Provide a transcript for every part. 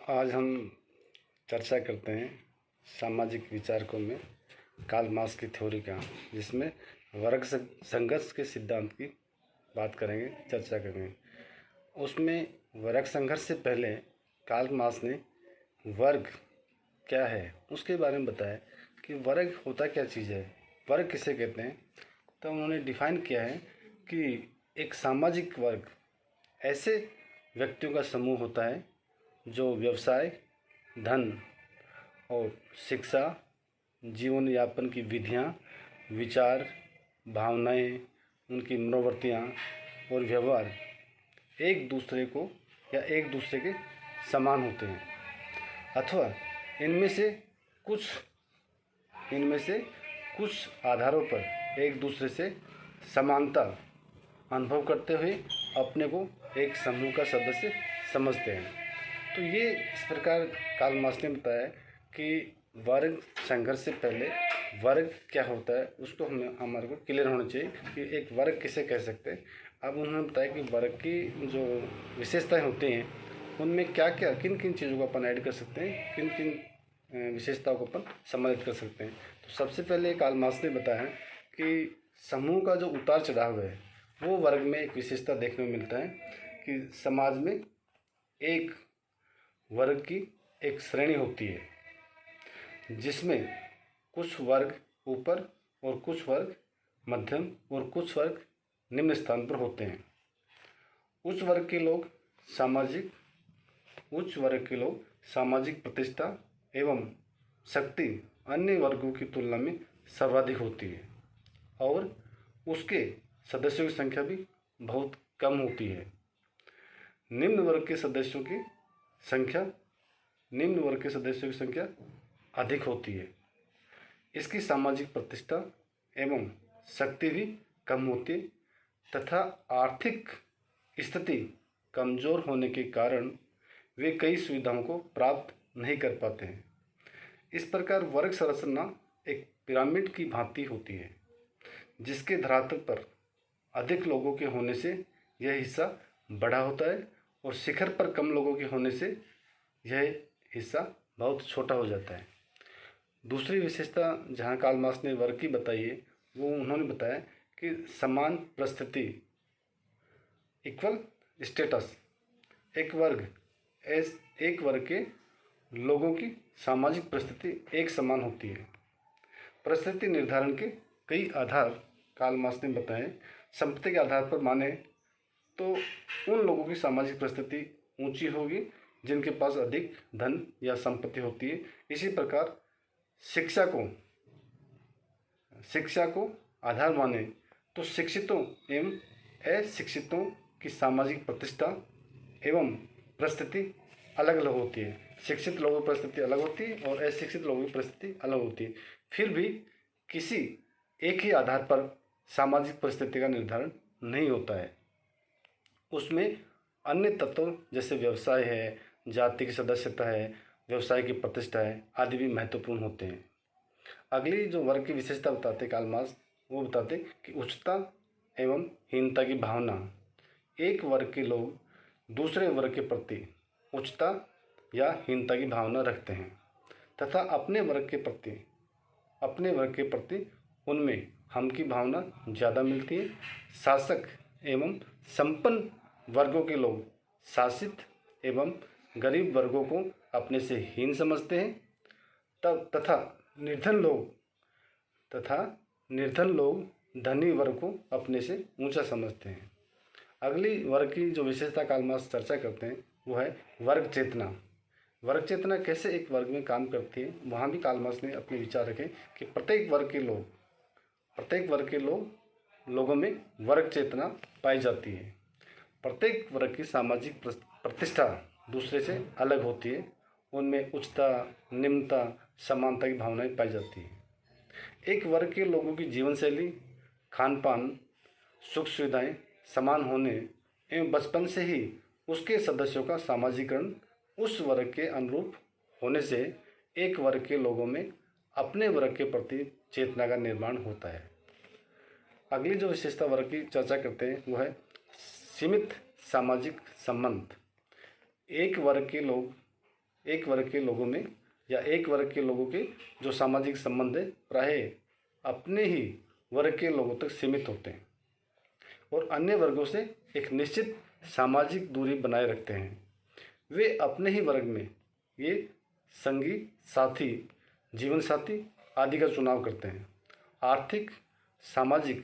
आज हम चर्चा करते हैं सामाजिक विचारकों में कार्ल मार्क्स की थ्योरी का, जिसमें वर्ग संघर्ष के सिद्धांत की बात करेंगे, चर्चा करेंगे। उसमें वर्ग संघर्ष से पहले कार्ल मार्क्स ने वर्ग क्या है उसके बारे में बताया कि वर्ग होता क्या चीज़ है, वर्ग किसे कहते हैं। तो उन्होंने डिफाइन किया है कि एक सामाजिक वर्ग ऐसे व्यक्तियों का समूह होता है जो व्यवसाय, धन और शिक्षा, जीवन यापन की विधियाँ, विचार, भावनाएं, उनकी मनोवृत्तियाँ और व्यवहार एक दूसरे को या एक दूसरे के समान होते हैं, अथवा इनमें से कुछ आधारों पर एक दूसरे से समानता अनुभव करते हुए अपने को एक समूह का सदस्य समझते हैं। तो ये इस प्रकार कार्ल मार्क्स ने बताया कि वर्ग संघर्ष से पहले वर्ग क्या होता है उसको हमारे को क्लियर होना चाहिए कि एक वर्ग किसे कह सकते हैं। अब उन्होंने बताया कि वर्ग की जो विशेषताएं होती हैं उनमें क्या क्या किन किन चीज़ों को अपन ऐड कर सकते हैं, किन किन विशेषताओं को अपन सम्मिलित कर सकते हैं। तो सबसे पहले कार्ल मार्क्स ने बताया कि समूह का जो उतार चढ़ाव है वो वर्ग में एक विशेषता देखने को मिलता है कि समाज में एक वर्ग की एक श्रेणी होती है जिसमें कुछ वर्ग ऊपर और कुछ वर्ग मध्यम और कुछ वर्ग निम्न स्थान पर होते हैं। उच्च वर्ग के लोग सामाजिक प्रतिष्ठा एवं शक्ति अन्य वर्गों की तुलना में सर्वाधिक होती है और उसके सदस्यों की संख्या भी बहुत कम होती है। निम्न वर्ग के सदस्यों की संख्या अधिक होती है। इसकी सामाजिक प्रतिष्ठा एवं शक्ति भी कम होती है तथा आर्थिक स्थिति कमज़ोर होने के कारण वे कई सुविधाओं को प्राप्त नहीं कर पाते हैं। इस प्रकार वर्ग संरचना एक पिरामिड की भांति होती है जिसके धरातल पर अधिक लोगों के होने से यह हिस्सा बड़ा होता है और शिखर पर कम लोगों के होने से यह हिस्सा बहुत छोटा हो जाता है। दूसरी विशेषता जहाँ कार्ल मार्क्स ने वर्ग की बताई है वो उन्होंने बताया कि समान परिस्थिति इक्वल स्टेटस, एक वर्ग के लोगों की सामाजिक परिस्थिति एक समान होती है। परिस्थिति निर्धारण के कई आधार कार्ल मार्क्स ने बताए। संपत्ति के आधार पर माने तो उन लोगों की सामाजिक परिस्थिति ऊंची होगी जिनके पास अधिक धन या संपत्ति होती है। इसी प्रकार शिक्षा को आधार माने तो शिक्षितों एवं अशिक्षितों की सामाजिक प्रतिष्ठा एवं परिस्थिति अलग अलग होती है। शिक्षित लोगों की परिस्थिति अलग होती है और अशिक्षित लोगों की परिस्थिति अलग होती है। फिर भी किसी एक ही आधार पर सामाजिक परिस्थिति का निर्धारण नहीं होता है। उसमें अन्य तत्व जैसे व्यवसाय है, जाति की सदस्यता है, व्यवसाय की प्रतिष्ठा है आदि भी महत्वपूर्ण होते हैं। अगली जो वर्ग की विशेषता बताते कार्ल मार्क्स वो बताते कि उच्चता एवं हीनता की भावना। एक वर्ग के लोग दूसरे वर्ग के प्रति उच्चता या हीनता की भावना रखते हैं तथा अपने वर्ग के प्रति उनमें हम की भावना ज़्यादा मिलती है। शासक एवं संपन्न वर्गों के लोग शासित एवं गरीब वर्गों को अपने से हीन समझते हैं तथा निर्धन लोग धनी वर्ग को अपने से ऊंचा समझते हैं। अगली वर्ग की जो विशेषता कार्ल मार्क्स चर्चा करते हैं वो है वर्ग चेतना। वर्ग चेतना कैसे एक वर्ग में काम करती है वहाँ भी कार्ल मार्क्स ने अपने विचार रखे कि प्रत्येक वर्ग के लोगों में वर्ग चेतना पाई जाती है। प्रत्येक वर्ग की सामाजिक प्रतिष्ठा दूसरे से अलग होती है। उनमें उच्चता, निम्नता, समानता की भावनाएं पाई जाती है। एक वर्ग के लोगों की जीवन शैली, खान पान, सुख सुविधाएं समान होने एवं बचपन से ही उसके सदस्यों का सामाजिकरण उस वर्ग के अनुरूप होने से एक वर्ग के लोगों में अपने वर्ग के प्रति चेतना का निर्माण होता है। अगली जो विशेषता वर्ग की चर्चा करते हैं वो है सीमित सामाजिक संबंध। एक वर्ग के लोग एक वर्ग के लोगों में या एक वर्ग के लोगों के जो सामाजिक संबंध है प्रायः अपने ही वर्ग के लोगों तक सीमित होते हैं और अन्य वर्गों से एक निश्चित सामाजिक दूरी बनाए रखते हैं। वे अपने ही वर्ग में ये संगी, साथी, जीवन साथी आदि का चुनाव करते हैं। आर्थिक, सामाजिक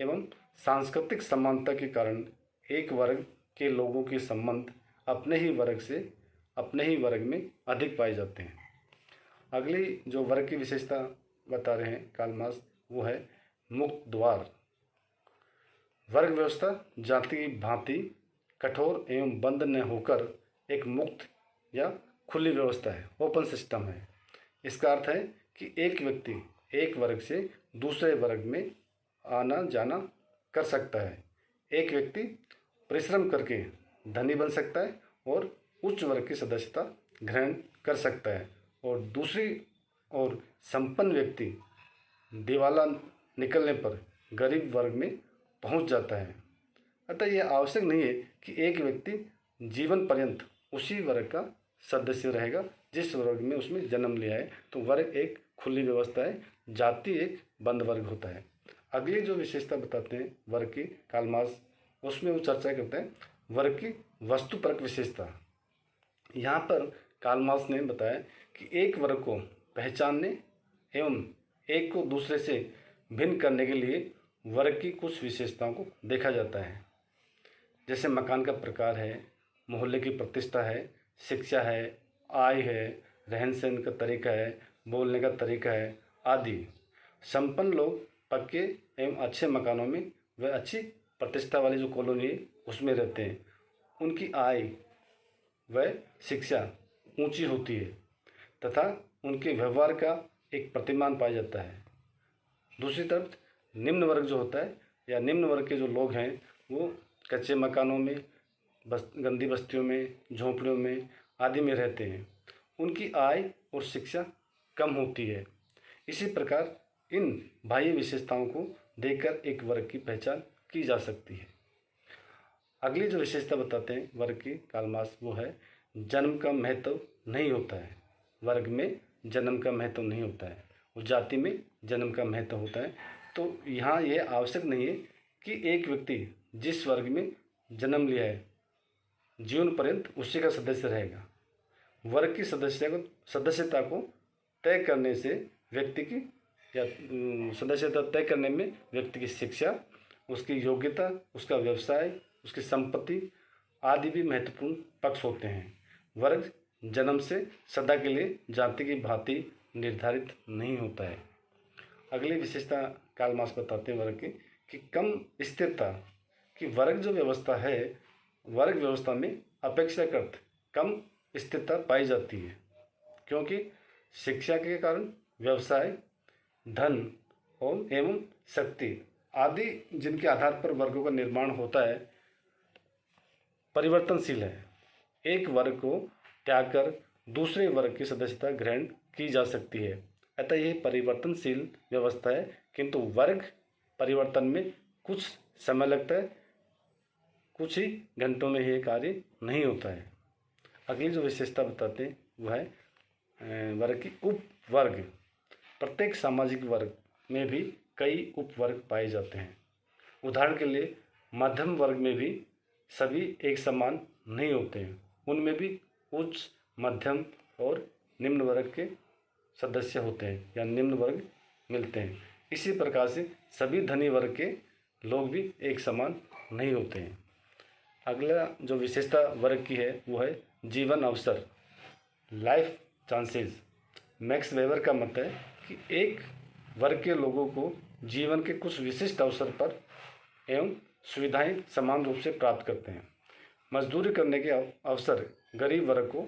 एवं सांस्कृतिक समानता के कारण एक वर्ग के लोगों के संबंध अपने ही वर्ग में अधिक पाए जाते हैं। अगली जो वर्ग की विशेषता बता रहे हैं कार्ल मार्क्स वो है मुक्त द्वार। वर्ग व्यवस्था जाति की भांति कठोर एवं बंद न होकर एक मुक्त या खुली व्यवस्था है, ओपन सिस्टम है। इसका अर्थ है कि एक व्यक्ति एक वर्ग से दूसरे वर्ग में आना जाना कर सकता है। एक व्यक्ति परिश्रम करके धनी बन सकता है और उच्च वर्ग की सदस्यता ग्रहण कर सकता है और दूसरी ओर संपन्न व्यक्ति दिवाला निकलने पर गरीब वर्ग में पहुंच जाता है। अतः यह आवश्यक नहीं है कि एक व्यक्ति जीवन पर्यंत उसी वर्ग का सदस्य रहेगा जिस वर्ग में उसमें जन्म लिया है। तो वर्ग एक खुली व्यवस्था है, जाति एक बंद वर्ग होता है। अगली जो विशेषता बताते हैं वर्ग की कार्ल मार्क्स, उसमें वो चर्चा करते हैं वर्ग की वस्तुपरक विशेषता। यहाँ पर कार्ल मार्क्स ने बताया कि एक वर्ग को पहचानने एवं एक को दूसरे से भिन्न करने के लिए वर्ग की कुछ विशेषताओं को देखा जाता है। जैसे मकान का प्रकार है, मोहल्ले की प्रतिष्ठा है, शिक्षा है, आय है, रहन सहन का तरीका है, बोलने का तरीका है आदि। संपन्न लोग पक्के एवं अच्छे मकानों में व अच्छी प्रतिष्ठा वाली जो कॉलोनी है उसमें रहते हैं। उनकी आय व शिक्षा ऊंची होती है तथा उनके व्यवहार का एक प्रतिमान पाया जाता है। दूसरी तरफ निम्न वर्ग जो होता है या निम्न वर्ग के जो लोग हैं वो कच्चे मकानों में, गंदी बस्तियों में, झोंपड़ियों में आदि में रहते हैं। उनकी आय और शिक्षा कम होती है। इसी प्रकार इन बाह्य विशेषताओं को देखकर एक वर्ग की पहचान की जा सकती है। अगली जो विशेषता बताते हैं वर्ग की कार्ल मार्क्स वो है जन्म का महत्व नहीं होता है। वर्ग में जन्म का महत्व नहीं होता है और जाति में जन्म का महत्व होता है। तो यहाँ यह आवश्यक नहीं है कि एक व्यक्ति जिस वर्ग में जन्म लिया है जीवन पर्यंत उसी का सदस्य रहेगा। वर्ग की सदस्यता को तय करने से व्यक्ति की या सदस्यता तय करने में व्यक्ति की शिक्षा, उसकी योग्यता, उसका व्यवसाय, उसकी संपत्ति आदि भी महत्वपूर्ण पक्ष होते हैं। वर्ग जन्म से सदा के लिए जाति की भांति निर्धारित नहीं होता है। अगली विशेषता कार्ल मार्क्स बताते हैं वर्ग की कि कम स्थिरता की वर्ग जो व्यवस्था है, वर्ग व्यवस्था में अपेक्षाकृत कम स्थिरता पाई जाती है क्योंकि शिक्षा के कारण व्यवसाय, धन एवं शक्ति आदि जिनके आधार पर वर्गों का निर्माण होता है परिवर्तनशील है। एक वर्ग को त्याग कर दूसरे वर्ग की सदस्यता ग्रहण की जा सकती है। अतः यह परिवर्तनशील व्यवस्था है, किंतु वर्ग परिवर्तन में कुछ समय लगता है, कुछ ही घंटों में यह कार्य नहीं होता है। अगली जो विशेषता बताते हैं वह है वर्ग की उपवर्ग। प्रत्येक सामाजिक वर्ग में भी कई उपवर्ग पाए जाते हैं। उदाहरण के लिए मध्यम वर्ग में भी सभी एक समान नहीं होते हैं, उनमें भी उच्च, मध्यम और निम्न वर्ग के सदस्य होते हैं या निम्न वर्ग मिलते हैं। इसी प्रकार से सभी धनी वर्ग के लोग भी एक समान नहीं होते हैं। अगला जो विशेषता वर्ग की है वो है जीवन अवसर, लाइफ चांसेस। मैक्स वेबर का मत है कि एक वर्ग के लोगों को जीवन के कुछ विशिष्ट अवसर पर एवं सुविधाएं समान रूप से प्राप्त करते हैं। मजदूरी करने के अवसर गरीब वर्ग को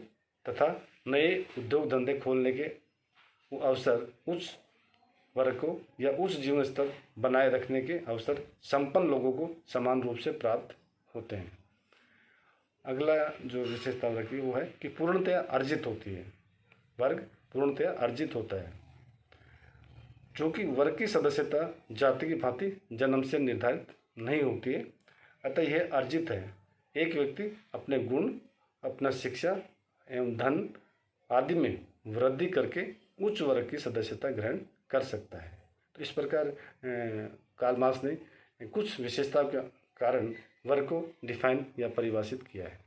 तथा नए उद्योग धंधे खोलने के अवसर उच्च वर्ग को या उच्च जीवन स्तर बनाए रखने के अवसर संपन्न लोगों को समान रूप से प्राप्त होते हैं। अगला जो विशेषता वर्ग की वो है कि पूर्णतया अर्जित होती है। वर्ग पूर्णतया अर्जित होता है, क्योंकि वर्ग की सदस्यता जाति की भांति जन्म से निर्धारित नहीं होती है, अतः यह अर्जित है। एक व्यक्ति अपने गुण, अपना शिक्षा एवं धन आदि में वृद्धि करके उच्च वर्ग की सदस्यता ग्रहण कर सकता है। तो इस प्रकार कार्ल मार्क्स ने कुछ विशेषताओं के कारण वर्ग को डिफाइन या परिभाषित किया है।